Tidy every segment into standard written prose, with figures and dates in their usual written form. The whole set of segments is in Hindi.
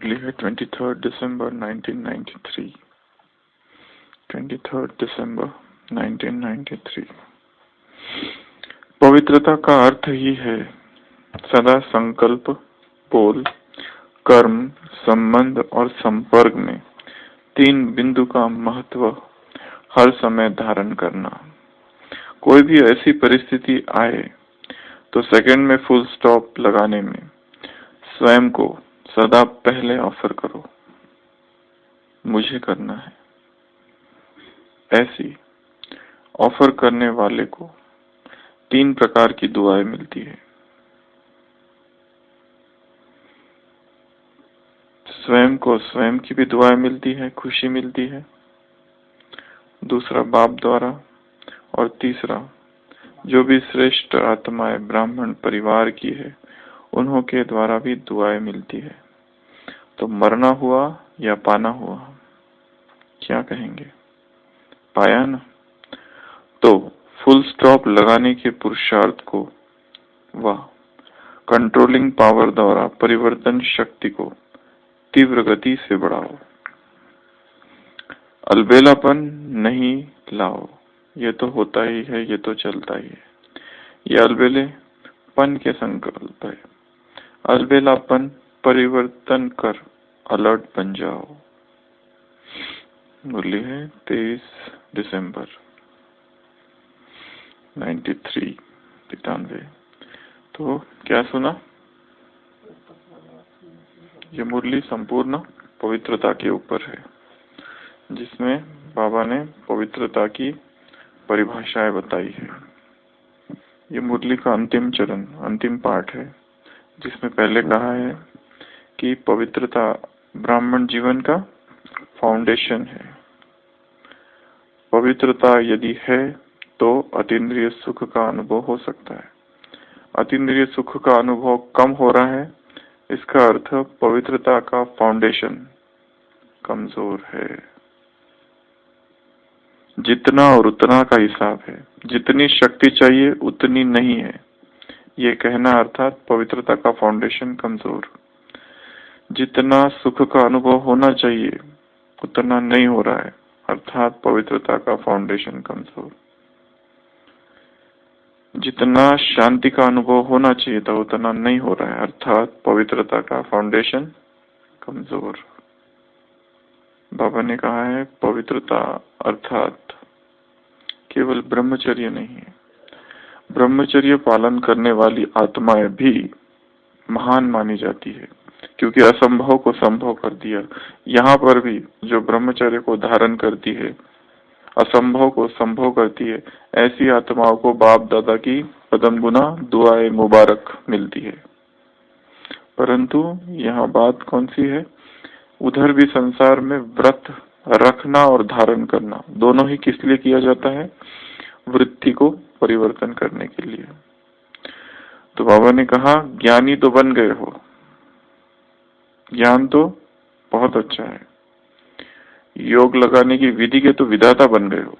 मुरली है 23 दिसंबर 1993। 23 दिसंबर 1993। पवित्रता का अर्थ ही है सदा संकल्प, बोल, कर्म, संबंध और संपर्क में तीन बिंदु का महत्व हर समय धारण करना। कोई भी ऐसी परिस्थिति आए तो सेकंड में फुल स्टॉप लगाने में स्वयं को सदा पहले ऑफर करो, मुझे करना है। ऐसी ऑफर करने वाले को तीन प्रकार की दुआएं मिलती है। स्वयं को स्वयं की भी दुआएं मिलती है, खुशी मिलती है। दूसरा बाप द्वारा, और तीसरा जो भी श्रेष्ठ आत्माएं ब्राह्मण परिवार की है उन्हों के द्वारा भी दुआएं मिलती है। तो मरना हुआ या पाना हुआ, क्या कहेंगे? पाया ना? तो फुल स्टॉप लगाने के पुरुषार्थ को वह कंट्रोलिंग पावर द्वारा परिवर्तन शक्ति को तीव्र गति से बढ़ाओ। अलबेलापन नहीं लाओ, ये तो होता ही है, ये तो चलता ही है। ये अलबेलेपन के संकल्प है। अलबेलापन परिवर्तन कर अलर्ट बन जाओ। मुरली है 23 दिसंबर 93। तो क्या सुना? ये मुरली संपूर्ण पवित्रता के ऊपर है, जिसमें बाबा ने पवित्रता की परिभाषाएं बताई है। ये मुरली का अंतिम चरण, अंतिम पाठ है, जिसमें पहले कहा है कि पवित्रता ब्राह्मण जीवन का फाउंडेशन है। पवित्रता यदि है तो अतीन्द्रिय सुख का अनुभव हो सकता है। अतीन्द्रिय सुख का अनुभव कम हो रहा है, इसका अर्थ पवित्रता का फाउंडेशन कमजोर है। जितना और उतना का हिसाब है, जितनी शक्ति चाहिए उतनी नहीं है, ये कहना अर्थात पवित्रता का फाउंडेशन कमजोर। जितना सुख का अनुभव होना चाहिए उतना नहीं हो रहा है, अर्थात पवित्रता का फाउंडेशन कमजोर। जितना शांति का अनुभव होना चाहिए था उतना नहीं हो रहा है, अर्थात पवित्रता का फाउंडेशन कमजोर। बाबा ने कहा है पवित्रता अर्थात केवल ब्रह्मचर्य नहीं है। ब्रह्मचर्य पालन करने वाली आत्माएं भी महान मानी जाती है, क्योंकि असंभव को संभव कर दिया। यहाँ पर भी जो ब्रह्मचर्य को धारण करती है, असंभव को संभव करती है, ऐसी आत्माओं को बाप दादा की पदम गुना दुआएं मुबारक मिलती है। परंतु यहाँ बात कौन सी है? उधर भी संसार में व्रत रखना और धारण करना दोनों ही किस लिए किया जाता है? वृत्ति को परिवर्तन करने के लिए। तो बाबा ने कहा ज्ञानी तो बन गए हो, ज्ञान तो बहुत अच्छा है, योग लगाने की विधि के तो विधाता बन गए हो,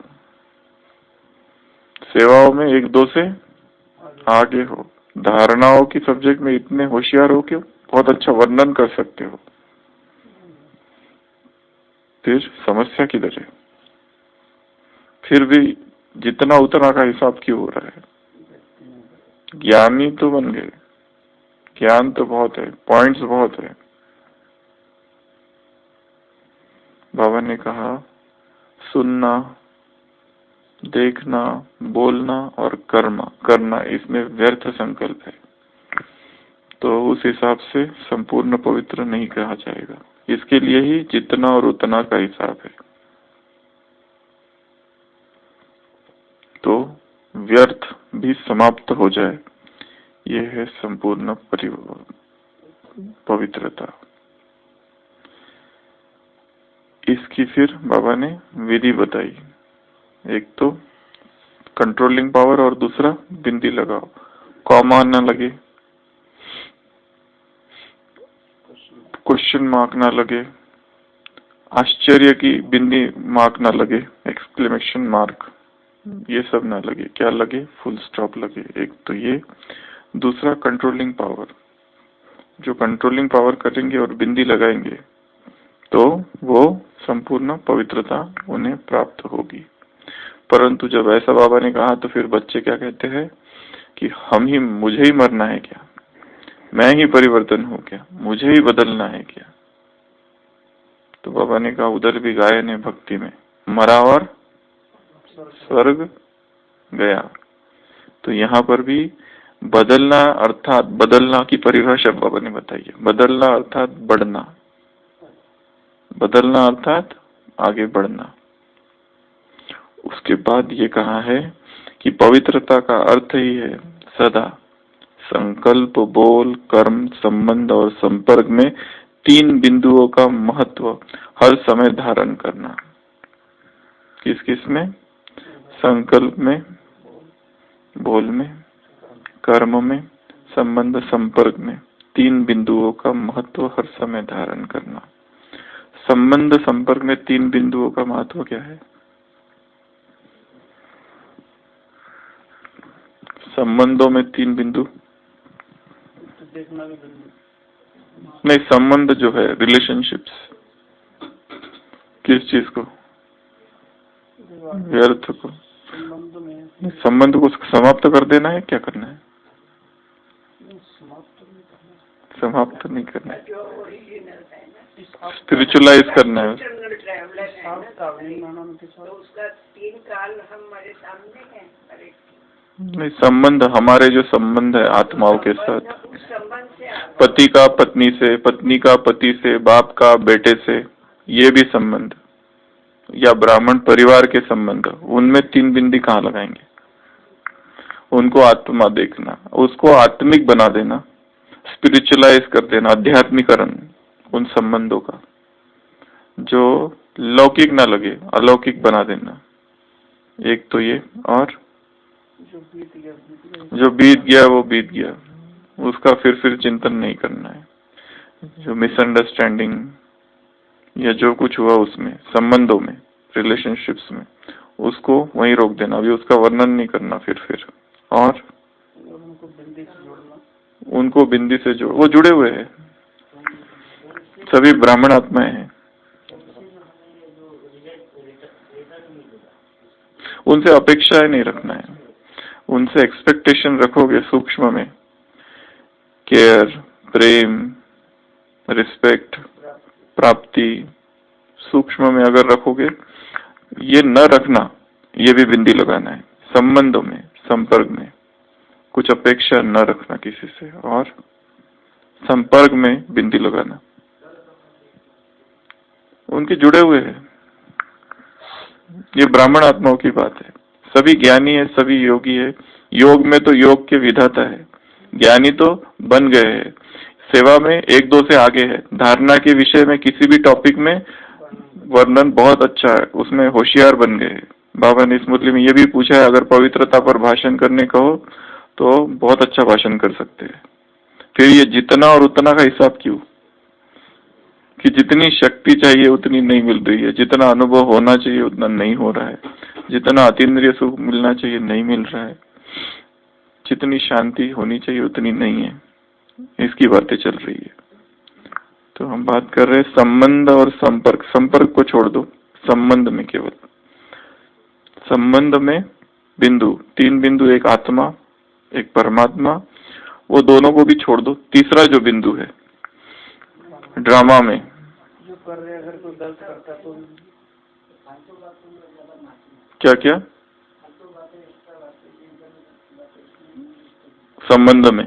सेवाओं में एक दो से आगे हो, धारणाओं की सब्जेक्ट में इतने होशियार हो कि बहुत अच्छा वर्णन कर सकते हो। फिर समस्या किधर है? फिर भी जितना उतना का हिसाब क्यों हो रहा है? ज्ञानी तो बन गए, ज्ञान तो बहुत है, पॉइंट्स बहुत है। बाबा ने कहा सुनना, देखना, बोलना और करना इसमें व्यर्थ संकल्प है, तो उस हिसाब से संपूर्ण पवित्र नहीं कहा जाएगा। इसके लिए ही जितना और उतना का हिसाब है। तो व्यर्थ भी समाप्त हो जाए, ये है संपूर्ण पवित्रता। इसकी फिर बाबा ने विधि बताई। एक तो कंट्रोलिंग पावर और दूसरा बिंदी लगाओ, कॉमा न लगे, क्वेश्चन मार्क ना लगे, आश्चर्य की बिंदी मार्क ना लगे, एक्सक्लेमेशन मार्क, ये सब ना लगे। क्या लगे? फुल स्टॉप लगे। एक तो ये, दूसरा कंट्रोलिंग पावर, जो कंट्रोलिंग पावर करेंगे और बिंदी लगाएंगे तो वो संपूर्ण पवित्रता उन्हें प्राप्त होगी। परंतु जब ऐसा बाबा ने कहा तो फिर बच्चे क्या कहते हैं कि मुझे ही मरना है क्या, मैं ही परिवर्तन हूँ क्या, मुझे ही बदलना है क्या। तो बाबा ने कहा उधर भी गायन है भक्ति में, मरा और स्वर्ग गया। तो यहाँ पर भी बदलना अर्थात, बदलना की परिभाषा बाबा ने बताई है। बदलना अर्थात बढ़ना, बदलना अर्थात आगे बढ़ना। उसके बाद ये कहा है कि पवित्रता का अर्थ ही है सदा संकल्प, बोल, कर्म, संबंध और संपर्क में 3 बिंदुओं का महत्व हर समय धारण करना। किस किस में? संकल्प में, बोल में, कर्म में, संबंध संपर्क में 3 बिंदुओं का महत्व हर समय धारण करना। संबंध संपर्क में 3 बिंदुओं का महत्व क्या है? संबंधों में 3 बिंदु नहीं, संबंध जो है रिलेशनशिप्स, किस चीज को? व्यर्थ को। संबंध को समाप्त कर देना है, क्या करना है? समाप्त नहीं करना, स्पिरिचुअलाइज करना है। नहीं, संबंध हमारे जो संबंध है आत्माओं के साथ, पति का पत्नी से, पत्नी का पति से, बाप का बेटे से, ये भी संबंध, या ब्राह्मण परिवार के संबंध, उनमें 3 बिंदी कहाँ लगाएंगे? उनको आत्मा देखना, उसको आत्मिक बना देना, स्पिरिचुअलाइज कर देना, अध्यात्मिकरण उन संबंधों का, जो लौकिक ना लगे अलौकिक बना देना। एक तो ये, और जो बीत गया वो बीत गया, उसका फिर चिंतन नहीं करना है। जो मिसअंडरस्टैंडिंग या जो कुछ हुआ उसमें, संबंधों में, रिलेशनशिप्स में, उसको वहीं रोक देना, अभी उसका वर्णन नहीं करना फिर। और उनको बिंदी से जोड़, वो जुड़े हुए हैं, सभी ब्राह्मण आत्माएं हैं। उनसे अपेक्षाएं नहीं रखना है, उनसे एक्सपेक्टेशन रखोगे सूक्ष्म में, केयर, प्रेम, रिस्पेक्ट, प्राप्ति, सूक्ष्म में अगर रखोगे, ये न रखना, ये भी बिंदी लगाना है। संबंधों में, संपर्क में कुछ अपेक्षा न रखना किसी से, और संपर्क में बिंदी लगाना, उनके जुड़े हुए हैं। ये ब्राह्मण आत्माओं की बात है। सभी ज्ञानी है, सभी योगी है। योग में तो योग के विधाता है, ज्ञानी तो बन गए हैं, सेवा में 1-2 से आगे है, धारणा के विषय में किसी भी टॉपिक में वर्णन बहुत अच्छा है, उसमें होशियार बन गए। बाबा ने इस मुरली में ये भी पूछा है, अगर पवित्रता पर भाषण करने कहो तो बहुत अच्छा भाषण कर सकते हैं। फिर ये जितना और उतना का हिसाब क्यों, कि जितनी शक्ति चाहिए उतनी नहीं मिल रही है, जितना अनुभव होना चाहिए उतना नहीं हो रहा है, जितना अतीन्द्रिय सुख मिलना चाहिए नहीं मिल रहा है, जितनी शांति होनी चाहिए उतनी नहीं है। इसकी बातें चल रही है। तो हम बात कर रहे हैं संबंध और संपर्क। संपर्क को छोड़ दो, संबंध में केवल, संबंध में बिंदु, 3 बिंदु, एक आत्मा, एक परमात्मा, वो दोनों को भी छोड़ दो। तीसरा जो बिंदु है ड्रामा में, जो कर रहे अगर कोई गलत करता तो क्या क्या संबंध में,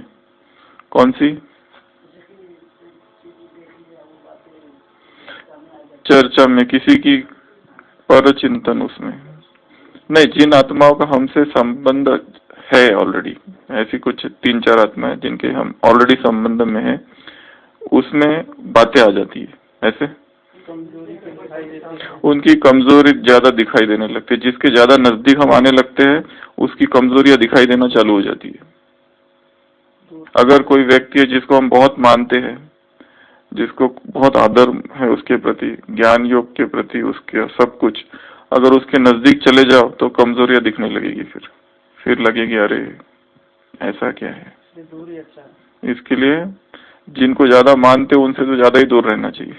कौन सी चर्चा में, किसी की पर चिंतन, उसमें नहीं। जिन आत्माओं का हमसे संबंध है ऑलरेडी, ऐसी कुछ 3-4 आत्माएं जिनके हम ऑलरेडी संबंध में है, उसमें बातें आ जाती है। ऐसे उनकी कमजोरी ज्यादा दिखाई देने लगती है। जिसके ज्यादा नजदीक हम आने लगते हैं उसकी कमजोरियां दिखाई देना चालू हो जाती है। अगर कोई व्यक्ति है जिसको हम बहुत मानते हैं, जिसको बहुत आदर है उसके प्रति, ज्ञान योग के प्रति, उसके सब कुछ, अगर उसके नजदीक चले जाओ तो कमजोरियां दिखने लगेगी। फिर लगेगी अरे ऐसा क्या है। इसके लिए जिनको ज्यादा मानते हो उनसे तो ज्यादा ही दूर रहना चाहिए।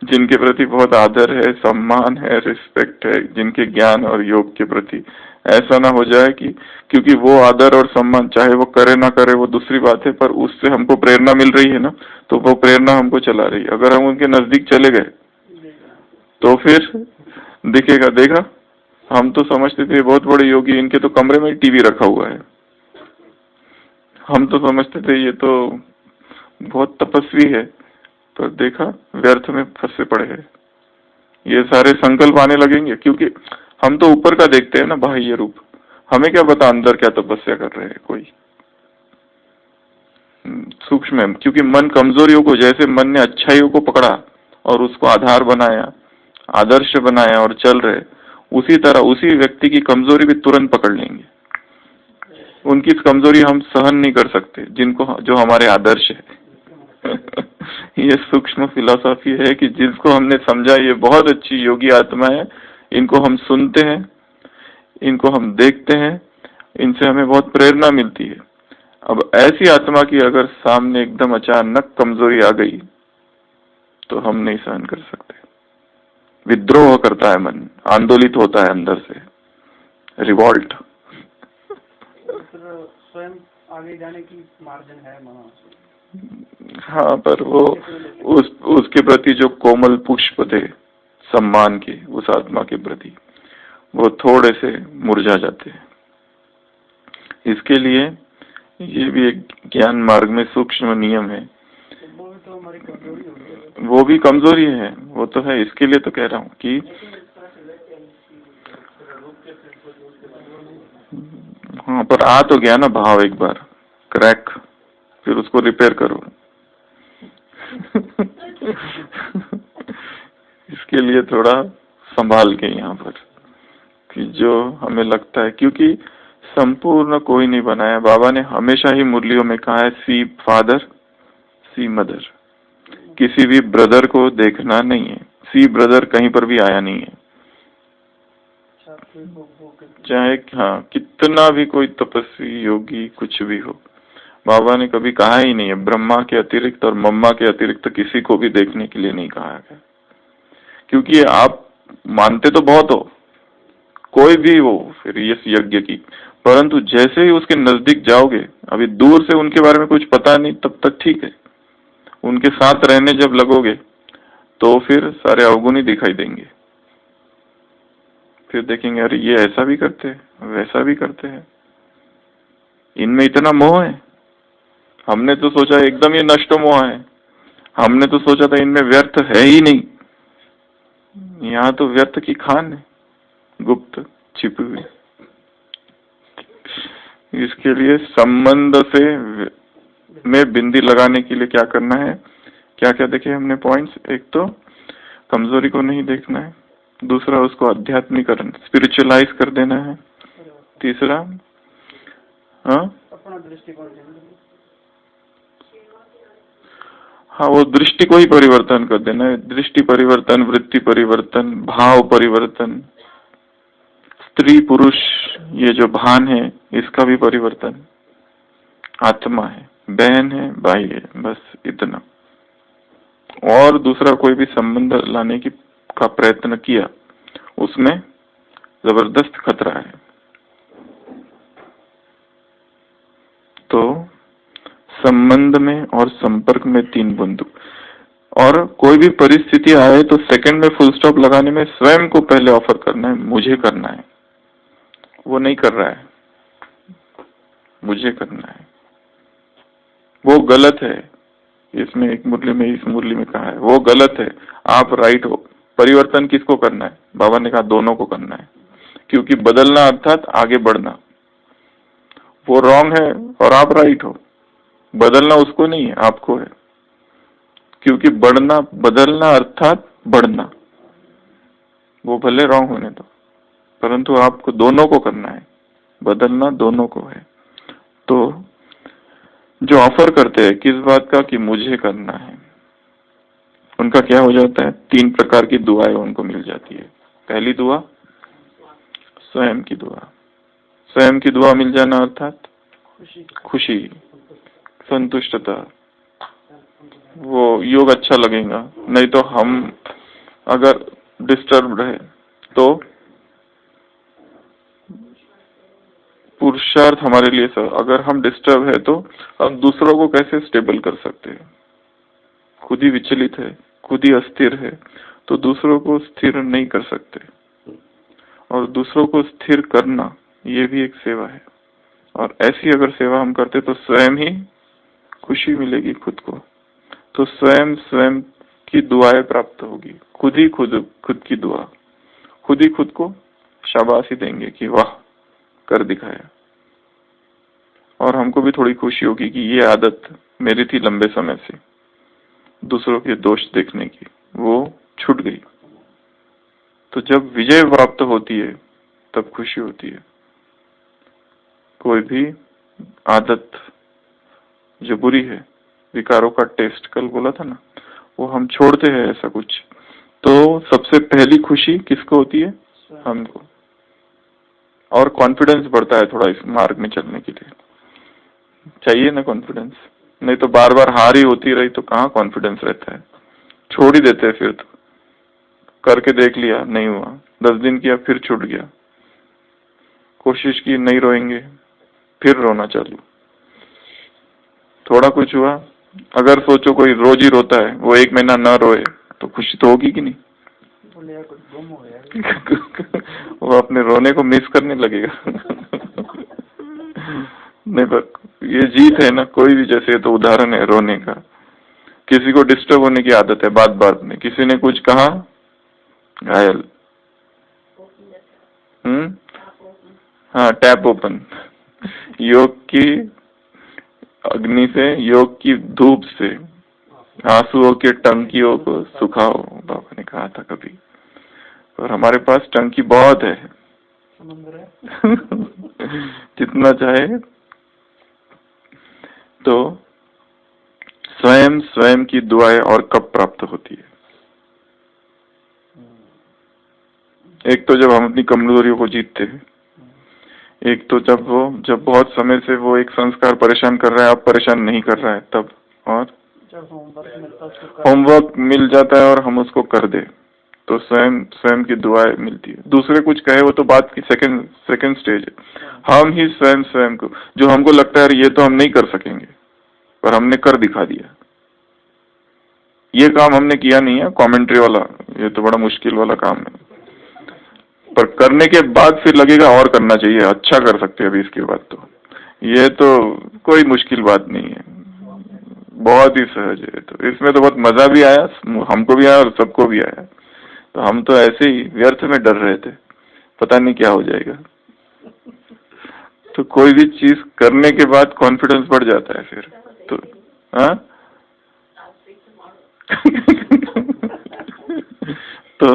जिनके प्रति बहुत आदर है, सम्मान है, रिस्पेक्ट है, जिनके ज्ञान और योग के प्रति ऐसा ना हो जाए कि क्योंकि वो आदर और सम्मान चाहे वो करे ना करे वो दूसरी बात है, पर उससे हमको प्रेरणा मिल रही है ना, तो वो प्रेरणा हमको चला रही है। अगर हम उनके नजदीक चले गए तो फिर दिखेगा, देखा हम तो समझते थे बहुत बड़े योगी, इनके तो कमरे में टीवी रखा हुआ है। हम तो समझते थे ये तो बहुत तपस्वी है, पर देखा व्यर्थ में फंसे पड़े हैं। ये सारे संकल्प आने लगेंगे क्योंकि हम तो ऊपर का देखते हैं ना, बाह्य रूप। हमें क्या पता अंदर क्या तपस्या कर रहे हैं कोई। सूक्ष्म है, क्योंकि मन कमजोरियों को, जैसे मन ने अच्छाइयों को पकड़ा और उसको आधार बनाया, आदर्श बनाया और चल रहे, उसी तरह उसी व्यक्ति की कमजोरी भी तुरंत पकड़ लेंगे। उनकी कमजोरी हम सहन नहीं कर सकते, जिनको जो हमारे आदर्श है। ये सूक्ष्म फिलॉसफी है कि जिसको हमने समझा ये बहुत अच्छी योगी आत्मा है, इनको हम सुनते हैं, इनको हम देखते हैं, इनसे हमें बहुत प्रेरणा मिलती है। अब ऐसी आत्मा की अगर सामने एकदम अचानक कमजोरी आ गई तो हम नहीं सहन कर सकते। विद्रोह करता है मन, आंदोलित होता है अंदर से, रिवॉल्ट। स्वयं आगे जाने की मार्जिन है वहाँ। हाँ, पर वो उसके प्रति जो कोमल पुष्प थे सम्मान के, उस आत्मा के प्रति, वो थोड़े से मुरझा जाते हैं। इसके लिए ये भी एक ज्ञान मार्ग में सूक्ष्म नियम है। वो भी कमजोरी है, वो तो है। इसके लिए तो कह रहा हूँ कि हाँ, पर आ तो गया ना भाव एक बार क्रैक, फिर उसको रिपेयर करो। इसके लिए थोड़ा संभाल के यहाँ पर कि जो हमें लगता है, क्योंकि संपूर्ण कोई नहीं बनाया। बाबा ने हमेशा ही मुरलियों में कहा है, सी फादर सी मदर। किसी भी ब्रदर को देखना नहीं है, सी ब्रदर कहीं पर भी आया नहीं है। चाहे हाँ कितना भी कोई तपस्वी योगी कुछ भी हो, बाबा ने कभी कहा ही नहीं है ब्रह्मा के अतिरिक्त और मम्मा के अतिरिक्त किसी को भी देखने के लिए नहीं कहा है। क्योंकि आप मानते तो बहुत हो, कोई भी हो फिर इस यज्ञ की, परंतु जैसे ही उसके नजदीक जाओगे, अभी दूर से उनके बारे में कुछ पता नहीं तब तक ठीक है, उनके साथ रहने जब लगोगे तो फिर सारे अवगुण ही दिखाई देंगे। फिर देखेंगे अरे ये ऐसा भी करते हैं, वैसा भी करते हैं, इनमें इतना मोह है। हमने तो सोचा एकदम ये नष्ट मोह है, हमने तो सोचा था इनमें व्यर्थ है ही नहीं। यहाँ तो व्यर्थ की खान है, गुप्त छिपी हुई। इसके लिए संबंध से में बिंदी लगाने के लिए क्या करना है, क्या क्या देखे हमने पॉइंट्स। एक तो कमजोरी को नहीं देखना है, दूसरा उसको आध्यात्मिकरण स्पिरिचुअलाइज कर देना है, तीसरा हाँ वो दृष्टि को ही परिवर्तन कर देना है। दृष्टि परिवर्तन, वृत्ति परिवर्तन, भाव परिवर्तन, स्त्री पुरुष ये जो भान है इसका भी परिवर्तन। आत्मा है, बहन है, भाई है, बस इतना। और दूसरा कोई भी संबंध लाने की का प्रयत्न किया, उसमें जबरदस्त खतरा है। तो संबंध में और संपर्क में 3 बिंदु। और कोई भी परिस्थिति आए तो सेकंड में फुल स्टॉप लगाने में स्वयं को पहले ऑफर करना है, मुझे करना है। वो नहीं कर रहा है, मुझे करना है, वो गलत है। इसमें एक मुरली में, इस मुरली में कहा है वो गलत है, आप राइट हो। परिवर्तन किसको करना है? बाबा ने कहा दोनों को करना है, क्योंकि बदलना अर्थात आगे बढ़ना। वो रॉन्ग है और आप राइट हो, बदलना उसको नहीं है, आपको है। क्योंकि बढ़ना, बदलना अर्थात बढ़ना, वो भले रॉन्ग होने दो, परंतु आपको दोनों को करना है, बदलना दोनों को है। तो जो ऑफर करते हैं किस बात का, कि मुझे करना है, उनका क्या हो जाता है? 3 प्रकार की दुआएं उनको मिल जाती है। पहली दुआ स्वयं की दुआ। स्वयं की दुआ मिल जाना अर्थात खुशी, संतुष्टता, वो योग अच्छा लगेगा। नहीं तो हम अगर डिस्टर्ब रहे तो पुरुषार्थ हमारे लिए सर, अगर हम डिस्टर्ब है तो हम दूसरों को कैसे स्टेबल कर सकते हैं? खुद ही विचलित है, खुद ही अस्थिर है, तो दूसरों को स्थिर नहीं कर सकते। और दूसरों को स्थिर करना ये भी एक सेवा है, और ऐसी अगर सेवा हम करते तो स्वयं ही खुशी मिलेगी खुद को। तो स्वयं स्वयं की दुआएं प्राप्त होगी, खुद ही खुद की दुआ, खुद ही खुद को शाबाशी देंगे कि वाह कर दिखाया। और हमको भी थोड़ी खुशी होगी कि ये आदत मेरी थी लंबे समय से, दूसरों के दोष देखने की, वो छूट गई। तो जब विजय प्राप्त होती है तब खुशी होती है। कोई भी आदत जो बुरी है, विकारों का टेस्ट कल बोला था ना, वो हम छोड़ते हैं ऐसा कुछ, तो सबसे पहली खुशी किसको होती है? हमको। और कॉन्फिडेंस बढ़ता है थोड़ा इस मार्ग में चलने के लिए, चाहिए ना कॉन्फिडेंस, नहीं तो बार बार हार ही होती रही तो कहाँ कॉन्फिडेंस रहता है, छोड़ ही देते हैं। फिर तो करके देख लिया नहीं हुआ, 10 दिन किया फिर छूट गया, कोशिश की नहीं रोएंगे, फिर रोना चालू, थोड़ा कुछ हुआ। अगर सोचो कोई रोज ही रोता है, वो 1 महीना ना रोए तो खुशी तो होगी कि नहीं? वो अपने रोने को मिस करने लगेगा। नहीं, पर ये जीत है ना, कोई भी, जैसे तो उदाहरण है रोने का। किसी को डिस्टर्ब होने की आदत है, बात बात में किसी ने कुछ कहा, घायल। हाँ, टैप ओपन। योग की अग्नि से, योग की धूप से आंसुओं की टंकियों को सुखाओ, बाबा ने कहा था कभी। और हमारे पास टंकी बहुत है, जितना चाहे। तो स्वयं स्वयं की दुआएं और कब प्राप्त होती है? एक तो जब हम अपनी कमजोरियों को जीतते हैं, एक तो जब बहुत समय से वो एक संस्कार परेशान कर रहा है, अब परेशान नहीं कर रहा है तब, और जब होमवर्क मिल जाता है और हम उसको कर दे तो स्वयं स्वयं की दुआएं मिलती है। दूसरे कुछ कहे वो तो बात की सेकंड स्टेज है। हम ही स्वयं स्वयं को, जो हमको लगता है ये तो हम नहीं कर सकेंगे, पर हमने कर दिखा दिया। ये काम हमने किया नहीं है, कमेंट्री वाला, ये तो बड़ा मुश्किल वाला काम है, पर करने के बाद फिर लगेगा और करना चाहिए, अच्छा कर सकते हैं अभी इसके बाद। तो ये तो कोई मुश्किल बात नहीं है, बहुत ही सहज है। तो इसमें तो बहुत मजा भी आया, हमको भी आया और सबको भी आया। तो हम तो ऐसे ही व्यर्थ में डर रहे थे, पता नहीं क्या हो जाएगा। तो कोई भी चीज करने के बाद कॉन्फिडेंस बढ़ जाता है फिर तो। हाँ तो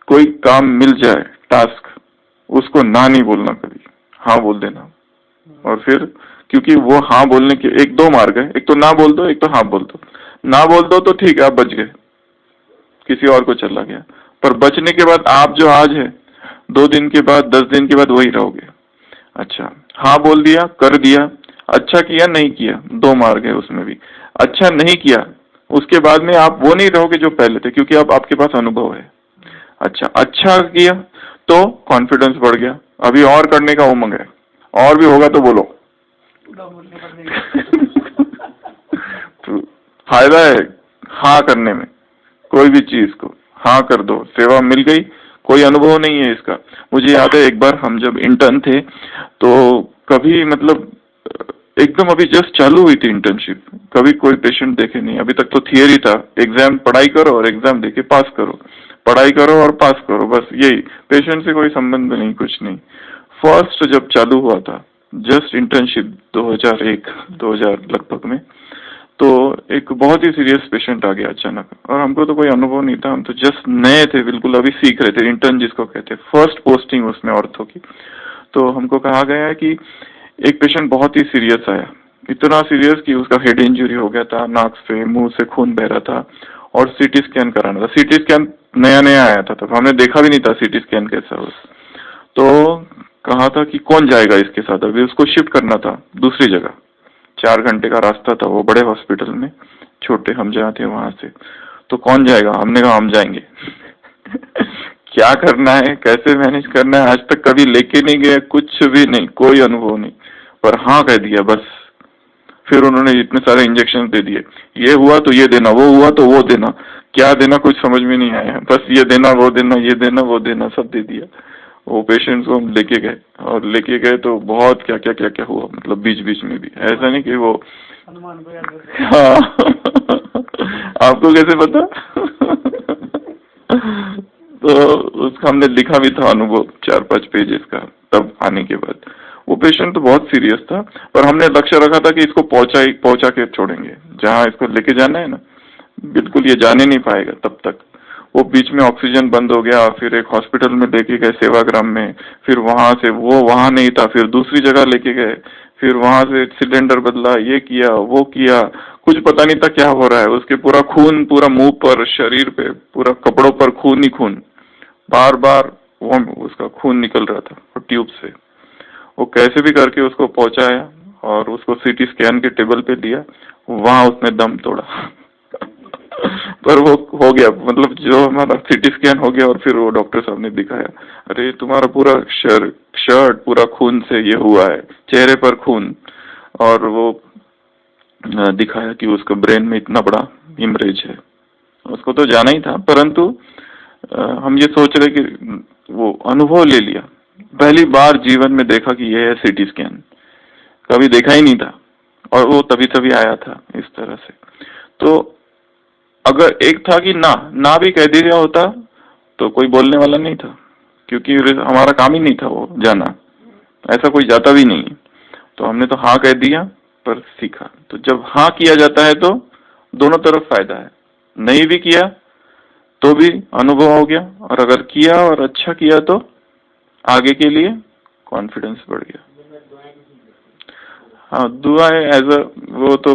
कोई काम मिल जाए, टास्क, उसको ना नहीं बोलना कभी, हाँ बोल देना। और फिर क्योंकि वो हाँ बोलने के 1-2 मार्ग है, एक तो ना बोल दो, एक तो हाँ बोल दो। ना बोल दो तो ठीक है, आप बच गए, किसी और को चला गया। पर बचने के बाद आप जो आज है, 2 दिन के बाद, 10 दिन के बाद वही रहोगे। अच्छा, हाँ बोल दिया, कर दिया, अच्छा किया नहीं किया, 2 मार्ग है उसमें भी। अच्छा नहीं किया, उसके बाद में आप वो नहीं रहोगे जो पहले थे, क्योंकि अब आपके पास अनुभव है। अच्छा किया तो कॉन्फिडेंस बढ़ गया, अभी और करने का उमंग है, और भी होगा तो बोलो। तो फायदा है हाँ करने में, कोई भी चीज को हाँ कर दो, सेवा मिल गई, कोई अनुभव नहीं है इसका। मुझे याद है एक बार हम जब इंटर्न थे तो कभी मतलब एकदम अभी जस्ट चालू हुई थी इंटर्नशिप, कभी कोई पेशेंट देखे नहीं, अभी तक तो थियरी था, एग्जाम पढ़ाई करो और एग्जाम देके पास करो, पढ़ाई करो और पास करो, बस यही, पेशेंट से कोई संबंध नहीं, कुछ नहीं। फर्स्ट जब चालू हुआ था जस्ट इंटर्नशिप 2001-2000 लगभग में, तो एक बहुत ही सीरियस पेशेंट आ गया अचानक, और हमको तो कोई अनुभव नहीं था, हम तो जस्ट नए थे, बिल्कुल अभी सीख रहे थे, इंटर्न जिसको कहते हैं, फर्स्ट पोस्टिंग उसमें ऑर्थो की। तो हमको कहा गया है कि एक पेशेंट बहुत ही सीरियस आया, इतना सीरियस कि उसका हेड इंजरी हो गया था, नाक से मुंह से खून बह रहा था, और सीटी स्कैन कराना था। सीटी स्कैन नया नया आया था, तब हमने देखा भी नहीं था सीटी स्कैन कैसा हो। तो कहा था कि कौन जाएगा इसके साथ, अभी उसको शिफ्ट करना था दूसरी जगह, 4 घंटे का रास्ता था वो बड़े हॉस्पिटल में, छोटे हम जहाँ थे वहां से, तो कौन जाएगा, हमने कहा हम जाएंगे। क्या करना है, कैसे मैनेज करना है, आज तक कभी लेके नहीं गए, कुछ भी नहीं, कोई अनुभव नहीं, पर हाँ कह दिया बस। फिर उन्होंने इतने सारे इंजेक्शन दे दिए, ये हुआ तो ये देना, वो हुआ तो वो देना, क्या देना कुछ समझ में नहीं आया, बस ये देना वो देना, ये देना वो देना, सब दे दिया। वो पेशेंट्स को हम लेके गए, और लेके गए तो बहुत क्या क्या क्या क्या हुआ, मतलब बीच बीच में भी, ऐसा नहीं कि वो हनुमान को याद करते। हाँ। आपको कैसे पता? तो उसका हमने लिखा भी था अनुभव 4-5 पेजेस का, तब आने के बाद। वो पेशेंट तो बहुत सीरियस था, पर हमने लक्ष्य रखा था कि इसको पहुंचा के छोड़ेंगे, जहाँ इसको लेके जाना है ना, बिल्कुल ये जाने नहीं पाएगा तब तक। वो बीच में ऑक्सीजन बंद हो गया, फिर एक हॉस्पिटल में लेके गए सेवाग्राम में, फिर वहां से वो वहां नहीं था, फिर दूसरी जगह लेके गए, फिर वहां से सिलेंडर बदला, ये किया वो किया, कुछ पता नहीं था क्या हो रहा है। उसके पूरा खून, पूरा मुंह पर, शरीर पे, पूरा कपड़ों पर खून ही खून, बार बार वो उसका खून निकल रहा था ट्यूब से। वो कैसे भी करके उसको पहुंचाया और उसको सीटी स्कैन के टेबल पे दिया, वहां उसने दम तोड़ा। पर वो हो गया, मतलब जो हमारा सीटी स्कैन हो गया, और फिर वो डॉक्टर साहब ने दिखाया, अरे तुम्हारा पूरा शर्ट पूरा खून से ये हुआ है, चेहरे पर खून, और वो दिखाया कि उसका ब्रेन में इतना बड़ा हिमरेज है। उसको तो जाना ही था, परंतु हम ये सोच रहे कि वो अनुभव ले लिया, पहली बार जीवन में देखा कि यह है सीटी स्कैन, कभी देखा ही नहीं था, और वो तभी तभी आया था इस तरह से। तो अगर एक था कि ना भी कह दिया होता तो कोई बोलने वाला नहीं था, क्योंकि हमारा काम ही नहीं था वो जाना, ऐसा कोई जाता भी नहीं। तो हमने तो हाँ कह दिया, पर सीखा। तो जब हाँ किया जाता है तो दोनों तरफ फायदा है, नहीं भी किया तो भी अनुभव हो गया, और अगर किया और अच्छा किया तो आगे के लिए कॉन्फिडेंस बढ़ गया। हाँ, दुआएं एज अ, वो तो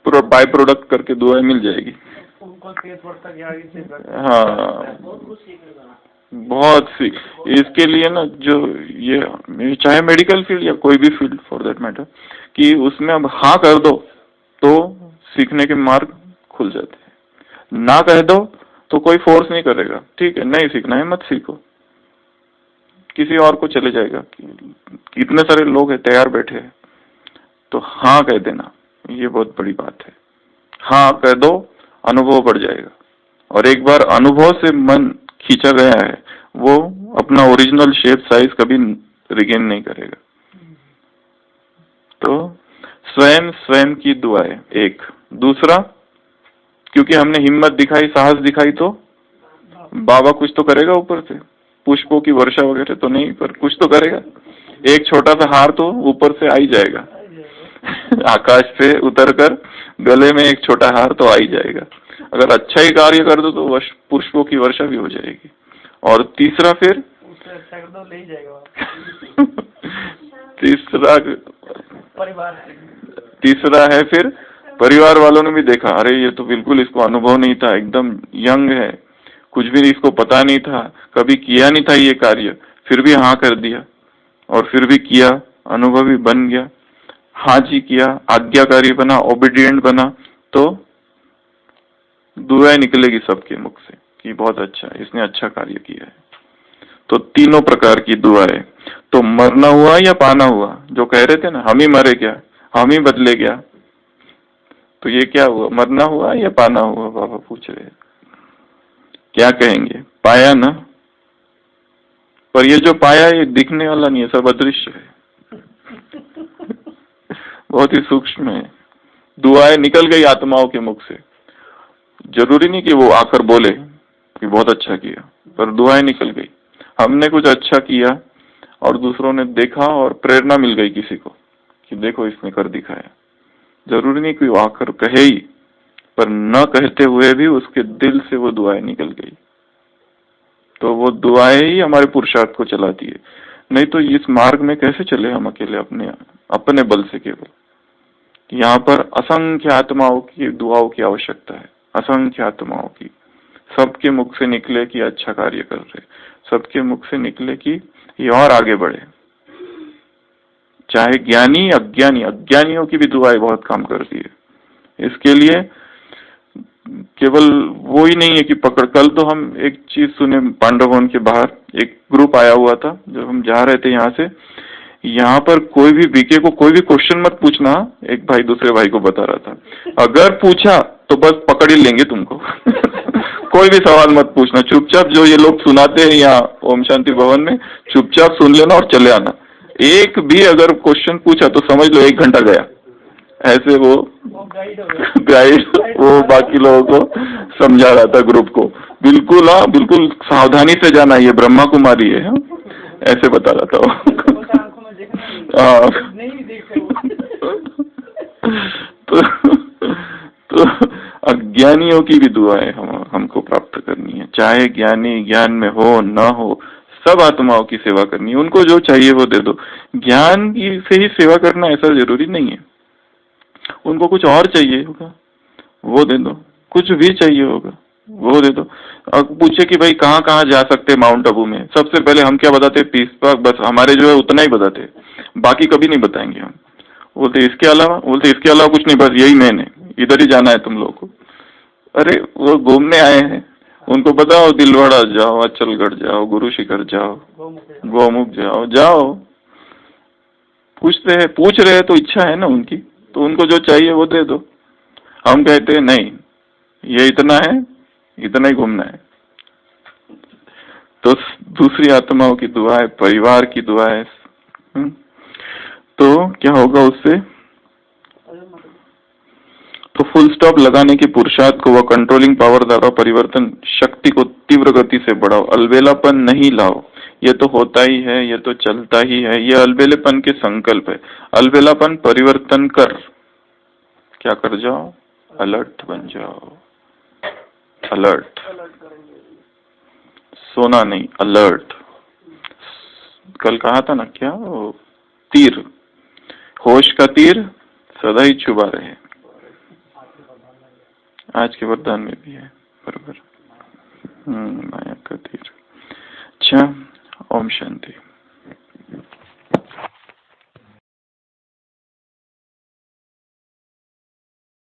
पूरा बाय प्रोडक्ट करके दुआएं मिल जाएगी। उनको तेज पड़ता गया इससे। हाँ, बहुत सी, इसके लिए ना जो ये चाहे मेडिकल फील्ड या कोई भी फील्ड फॉर दैट मैटर, कि उसमें अब हाँ कर दो तो सीखने के मार्ग खुल जाते हैं, ना कह दो तो कोई फोर्स नहीं करेगा, ठीक है नहीं सीखना है मत सीखो, किसी और को चले जाएगा। इतने सारे लोग हैं तैयार बैठे हैं, तो हाँ कह देना ये बहुत बड़ी बात है। हाँ कह दो, अनुभव बढ़ जाएगा, और एक बार अनुभव से मन खींचा गया है, वो अपना ओरिजिनल शेप साइज कभी रिगेन नहीं करेगा। तो स्वयं स्वयं की दुआएं एक। दूसरा, क्योंकि हमने हिम्मत दिखाई, साहस दिखाई, तो बाबा कुछ तो करेगा ऊपर से, पुष्पों की वर्षा वगैरह तो नहीं, पर कुछ तो करेगा। एक छोटा सा हार तो ऊपर से आ ही जाएगा। आकाश से उतरकर गले में एक छोटा हार तो आ ही जाएगा। अगर अच्छा ही कार्य कर दो तो पुष्पों की वर्षा भी हो जाएगी। और तीसरा, फिर उससे अच्छा कर दो ले ही जाएगा। तीसरा है फिर परिवार वालों ने भी देखा, अरे ये तो बिल्कुल इसको अनुभव नहीं था, एकदम यंग है, कुछ भी इसको पता नहीं था, कभी किया नहीं था ये कार्य, फिर भी हाँ कर दिया, और फिर भी किया, अनुभवी बन गया, हाँ जी किया, आज्ञाकारी बना, ओबीडियंट बना, तो दुआएं निकलेगी सबके मुख से कि बहुत अच्छा, इसने अच्छा कार्य किया है। तो तीनों प्रकार की दुआएं। तो मरना हुआ या पाना हुआ, जो कह रहे थे ना हम ही मरे क्या, हम ही बदले क्या, तो ये क्या हुआ, मरना हुआ या पाना हुआ, बाबा पूछ रहे हैं। क्या कहेंगे, पाया ना, पर ये जो पाया ये दिखने वाला नहीं है, सब अदृश्य है। बहुत ही सूक्ष्म है। दुआएं निकल गई आत्माओं के मुख से, जरूरी नहीं कि वो आकर बोले कि बहुत अच्छा किया, पर दुआएं निकल गई। हमने कुछ अच्छा किया और दूसरों ने देखा और प्रेरणा मिल गई किसी को कि देखो इसने कर दिखाया। जरूरी नहीं कि वो आकर कहे ही, पर न कहते हुए भी उसके दिल से वो दुआएं निकल गई। तो वो दुआएं ही हमारे पुरुषार्थ को चलाती है, नहीं तो इस मार्ग में कैसे चले हम अकेले अपने बल से। केवल यहाँ पर असंख्य आत्माओं की दुआओं की आवश्यकता है, असंख्य आत्माओं की। सबके मुख से निकले कि अच्छा कार्य कर रहे, सबके मुख से निकले कि ये और आगे बढ़े। चाहे ज्ञानी अज्ञानी, अज्ञानियों की भी दुआएं बहुत काम करती है। इसके लिए केवल वो ही नहीं है कि पकड़, कल तो हम एक चीज सुने, पांडव भवन के बाहर एक ग्रुप आया हुआ था, जब हम जा रहे थे यहाँ से, यहाँ पर कोई भी बीके को कोई भी क्वेश्चन मत पूछना, एक भाई दूसरे भाई को बता रहा था, अगर पूछा तो बस पकड़ ही लेंगे तुमको कोई भी सवाल मत पूछना, चुपचाप जो ये लोग सुनाते हैं यहाँ ओम शांति भवन में, चुपचाप सुन लेना और चले आना। एक भी अगर क्वेश्चन पूछा तो समझ लो 1 घंटा गया। ऐसे वो गाइड वो बाकी लोगों को समझा रहा था ग्रुप को, बिल्कुल हाँ बिल्कुल सावधानी से जाना, ये ब्रह्मा कुमारी है, ऐसे बता रहा था वो। हाँ तो अज्ञानियों की भी दुआएं हमको प्राप्त करनी है, चाहे ज्ञानी ज्ञान में हो ना हो, सब आत्माओं की सेवा करनी है, उनको जो चाहिए वो दे दो। ज्ञान की से ही सेवा करना ऐसा जरूरी नहीं है, उनको कुछ और चाहिए होगा वो दे दो, कुछ भी चाहिए होगा वो दे दो। अब पूछे कि भाई कहाँ कहाँ जा सकते हैं माउंट आबू में, सबसे पहले हम क्या बताते, पीस पार्क, बस हमारे जो है उतना ही बताते, बाकी कभी नहीं बताएंगे हम। बोलते इसके अलावा कुछ नहीं, बस यही मेन है, इधर ही जाना है तुम लोग को। अरे वो घूमने आए हैं, उनको बताओ दिलवाड़ा जाओ, अचलगढ़ जाओ, गुरु शिखर जाओ, गौमुख जाओ, जाओ। पूछ रहे हैं तो इच्छा है ना उनकी, तो उनको जो चाहिए वो दे दो। हम कहते हैं नहीं ये इतना है, इतना ही घूमना है। तो दूसरी आत्माओं की दुआएं, परिवार की दुआएं, तो क्या होगा उससे, तो फुल स्टॉप लगाने की पुरुषार्थ को, वह कंट्रोलिंग पावर द्वारा परिवर्तन शक्ति को तीव्र गति से बढ़ाओ, अलबेलापन नहीं लाओ, ये तो होता ही है, ये तो चलता ही है, ये अलबेलेपन के संकल्प है। अलबेलापन परिवर्तन कर, क्या कर जाओ, अलर्ट बन जाओ, अलर्ट, सोना नहीं, अलर्ट। कल कहा था ना क्या, वो तीर, होश का तीर सदा ही छुपा रहे, आज के वरदान में भी है बरोबर, माया का तीर। अच्छा, ओम शांति।